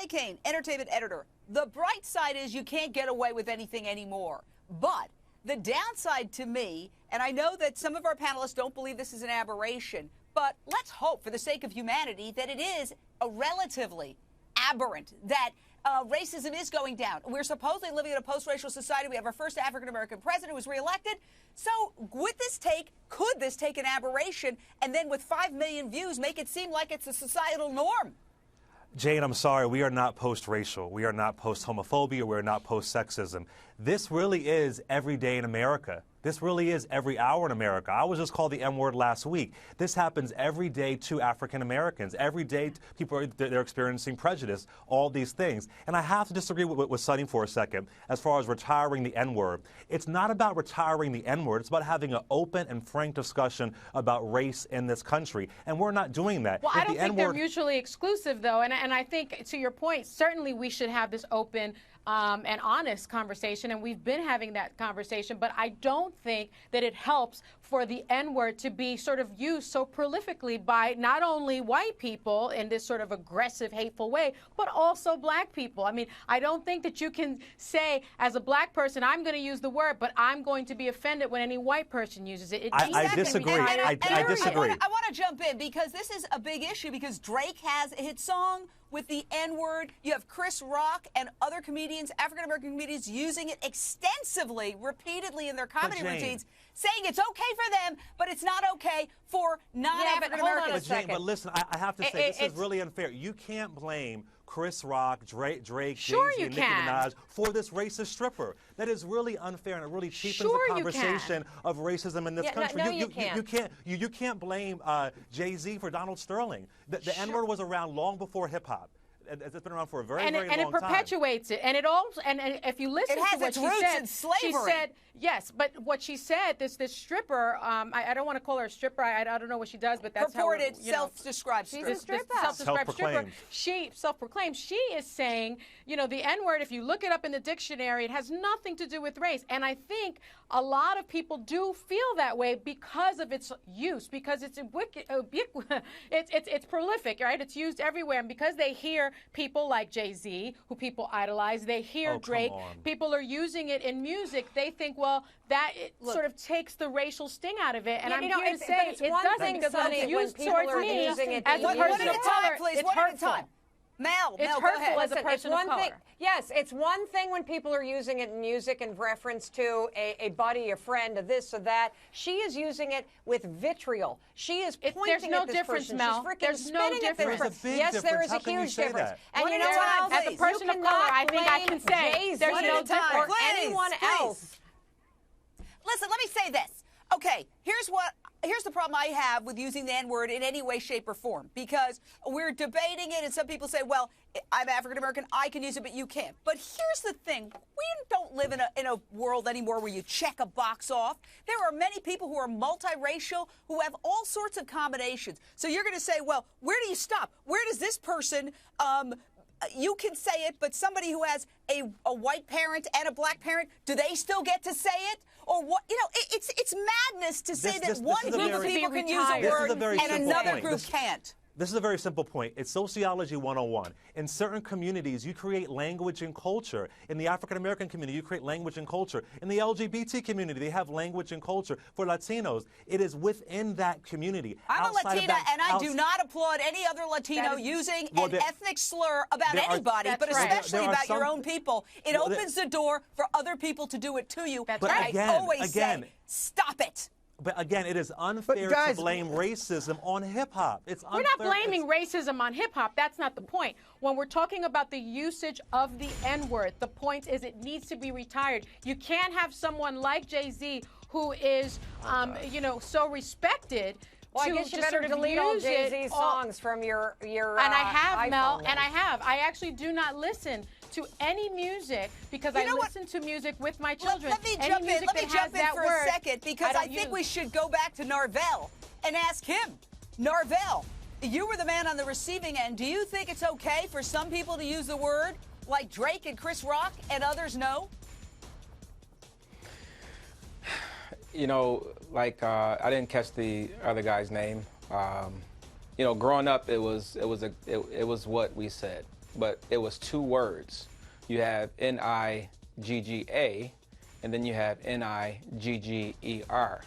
Kane, entertainment editor. The bright side is you can't get away with anything anymore. But the downside to me, and I know that some of our panelists don't believe this is an aberration, but let's hope for the sake of humanity that it is a relatively aberrant, that racism is going down. We're supposedly living in a post-racial society. We have our first African-American president who was reelected. So could this take an aberration and then with 5 million views make it seem like it's a societal norm? Jane, I'm sorry, we are not post-racial. We are not post-homophobia. We are not post-sexism. This really is every day in America. This really is every hour in America. I was just called the M-word last week. This happens every day to African Americans. Every day people they're experiencing prejudice, all these things. And I have to disagree with Sonny for a second as far as retiring the N-word. It's not about retiring the N-word. It's about having an open and frank discussion about race in this country. And we're not doing that. Well, I don't think they're mutually exclusive, though. And I think, to your point, certainly we should have this open and honest conversation, and we've been having that conversation, but I don't think that it helps for the N-word to be sort of used so prolifically by not only white people in this sort of aggressive, hateful way, but also black people. I mean, I don't think that you can say, as a black person, I'm going to use the word, but I'm going to be offended when any white person uses it. I disagree. I disagree. I want to jump in because this is a big issue because Drake has a hit song with the N-word. You have Chris Rock and other comedians, African-American comedians, using it extensively, repeatedly in their comedy routines, saying it's okay for them, but it's not okay for non-African-Americans. But listen, I have to say, this is really unfair. You can't blame Chris Rock, Drake, Jay-Z, and Nicki Minaj for this racist stripper. That is really unfair, and it really cheapens the conversation of racism in this country. No, you can't. You can't blame Jay-Z for Donald Sterling. The N-word was around long before hip-hop. It's been around for a very long time. And it perpetuates it. And it also, and if you listen to what she said, yes, but what she said, this stripper, I don't want to call her a stripper. I don't know what she does, but that's purported self-described stripper. She's a stripper. Self-described stripper. She self-proclaimed. She is saying, the N-word, if you look it up in the dictionary, it has nothing to do with race. And I think a lot of people do feel that way because of its use, because it's it's prolific, right? It's used everywhere, and because they hear people like Jay-Z, who people idolize, they hear Drake, people are using it in music, they think, well, that sort of takes the racial sting out of it. And I'm here to say it doesn't, because when it's used towards me as a person of color, it's hurtful. Mel, it's hurtful as a person of color. Yes, it's one thing when people are using it in music in reference to a buddy, a friend, a this or that. She is using it with vitriol. She is pointing at this person. Mel. There's no difference. Yes, there is a huge difference. And you know what? As a person of color, I think I can say there's no difference. Or anyone else. Listen, let me say this. Okay, here's the problem I have with using the N-word in any way, shape, or form, because we're debating it, and some people say, well, I'm African-American, I can use it, but you can't. But here's the thing. We don't live in a world anymore where you check a box off. There are many people who are multiracial, who have all sorts of combinations. So you're going to say, well, where do you stop? Where does this person you can say it, but somebody who has a white parent and a black parent, do they still get to say it? Or what? It's madness to say that one group of people can use a word and another group can't. This is a very simple point. It's Sociology 101. In certain communities, you create language and culture. In the African-American community, you create language and culture. In the LGBT community, they have language and culture. For Latinos, it is within that community. I'm a Latina, and I do not applaud any other Latino using an ethnic slur about anybody, but especially about your own people. It opens the door for other people to do it to you. But I always say, stop it. But again, it is unfair to blame racism on hip-hop. We're not blaming racism on hip-hop. That's not the point. When we're talking about the usage of the N-word, the point is it needs to be retired. You can't have someone like Jay-Z who is, so respected. Well, I guess you better delete all Jay-Z songs from your And I have, iPhone, Mel, and I have. I actually do not listen to any music because I listen to music with my children. Let me jump in for a second because I think we should go back to Narvel and ask him. Narvel, you were the man on the receiving end. Do you think it's okay for some people to use the word like Drake and Chris Rock and others no? I didn't catch the other guy's name. Growing up, it was what we said. but it was two words. You have N-I-G-G-A, and then you have N-I-G-G-E-R.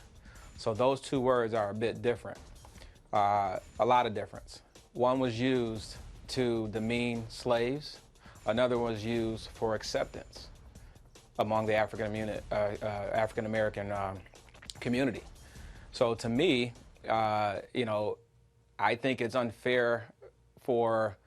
So those two words are a bit different, a lot of difference. One was used to demean slaves. Another was used for acceptance among the African American community. So to me, you know, I think it's unfair for,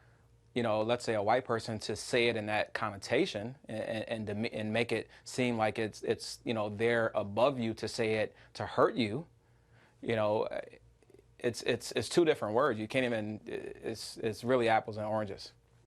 you know, let's say a white person to say it in that connotation and make it seem like it's you know, they're above you to say it to hurt you. You know, it's two different words. You can't even. It's really apples and oranges.